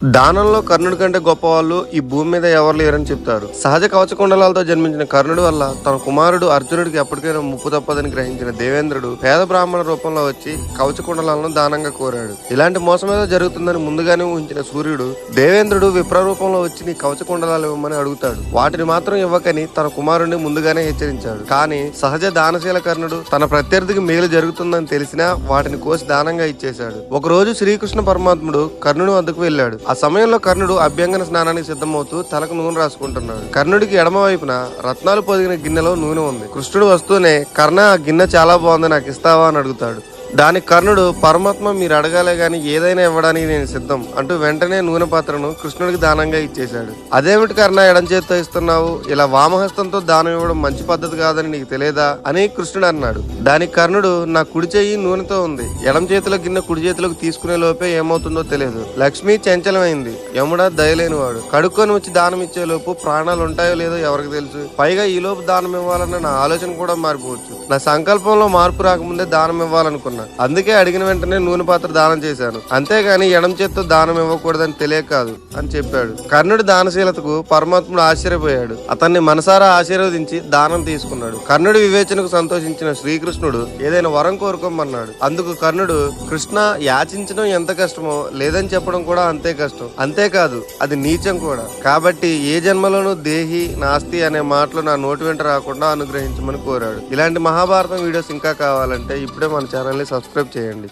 దానంలో కర్ణుడి కంటే గొప్పవాళ్ళు ఈ భూమి మీద ఎవరు లేరని చెప్తారు. సహజ కవచకుండలాలతో జన్మించిన కర్ణుడి వల్ల తన కుమారుడు అర్జునుడికి ఎప్పటికైనా ముప్పు తప్పదని గ్రహించిన దేవేంద్రుడు పేద బ్రాహ్మణ రూపంలో వచ్చి కవచకుండలాలను దానంగా కోరాడు. ఇలాంటి మోసమేదో జరుగుతుందని ముందుగానే ఊహించిన సూర్యుడు దేవేంద్రుడు విప్ర రూపంలో వచ్చి నీ కవచకుండలాలు ఇవ్వమని అడుగుతాడు. వాటిని మాత్రం ఇవ్వకని తన కుమారుడిని ముందుగానే హెచ్చరించాడు. కానీ సహజ దానశీల కర్ణుడు తన ప్రత్యర్థికి మేలు జరుగుతుందని తెలిసినా వాటిని కోసి దానంగా ఇచ్చేశాడు. ఒకరోజు శ్రీకృష్ణ పరమాత్ముడు కర్ణుని వద్దకు వెళ్ళాడు. ఆ సమయంలో కర్ణుడు అభ్యంగన స్నానానికి సిద్ధమవుతూ తలకు నూనె రాసుకుంటున్నాడు. కర్ణుడికి ఎడమ వైపున రత్నాలు పొదిగిన గిన్నెలో నూనె ఉంది. కృష్ణుడు వస్తూనే కర్ణ ఆ గిన్నె చాలా బాగుంది, నాకు ఇస్తావా అని అడుగుతాడు. దానికి కర్ణుడు, పరమాత్మ మీరు అడగాలే గాని ఏదైనా ఇవ్వడానికి నేను సిద్ధం అంటూ వెంటనే నూనె పాత్రను కృష్ణుడికి దానంగా ఇచ్చేశాడు. అదేమిటి కర్ణ ఎడం చేత్తో ఇస్తున్నావు, ఇలా వామహస్తంతో దానం ఇవ్వడం మంచి పద్ధతి కాదని నీకు తెలియదా అని కృష్ణుడు అన్నాడు. దానికి కర్ణుడు, నా కుడి చెయ్యి నూనెతో ఉంది, ఎడం చేతిలో గిన్నె కుడి చేతిలోకి తీసుకునే లోపే ఏమవుతుందో తెలియదు. లక్ష్మి చంచలమైంది, యముడా దయలేనివాడు, కడుక్కొని వచ్చి దానం ఇచ్చే లోపు ప్రాణాలు ఉంటాయో లేదో ఎవరికి తెలుసు. పైగా ఈ లోపు దానం ఇవ్వాలన్న నా ఆలోచన కూడా మారిపోవచ్చు. నా సంకల్పంలో మార్పు రాకముందే దానం ఇవ్వాలనుకున్నా, అందుకే అడిగిన వెంటనే నూనె పాత్ర దానం చేశాను, అంతేగాని ఎడం చేత్తో దానం ఇవ్వకూడదని తెలియక కాదు అని చెప్పాడు. కర్ణుడి దానశీలతకు పరమాత్ముడు ఆశ్చర్యపోయాడు. అతన్ని మనసారా ఆశీర్వదించి దానం తీసుకున్నాడు. కర్ణుడి వివేచనకు సంతోషించిన శ్రీకృష్ణుడు ఏదైనా వరం కోరుకోమన్నాడు. అందుకు కర్ణుడు, కృష్ణ, యాచించడం ఎంత కష్టమో లేదని చెప్పడం కూడా అంతే కష్టం, అంతేకాదు అది నీచం కూడా. కాబట్టి ఏ జన్మలోనూ దేహి నాస్తి అనే మాటలు నా నోటి వెంట రాకుండా అనుగ్రహించమని కోరాడు. ఇలాంటి మహాభారతం వీడియోస్ ఇంకా కావాలంటే ఇప్పుడే మన ఛానల్ ని సబ్స్క్రైబ్ చేయండి.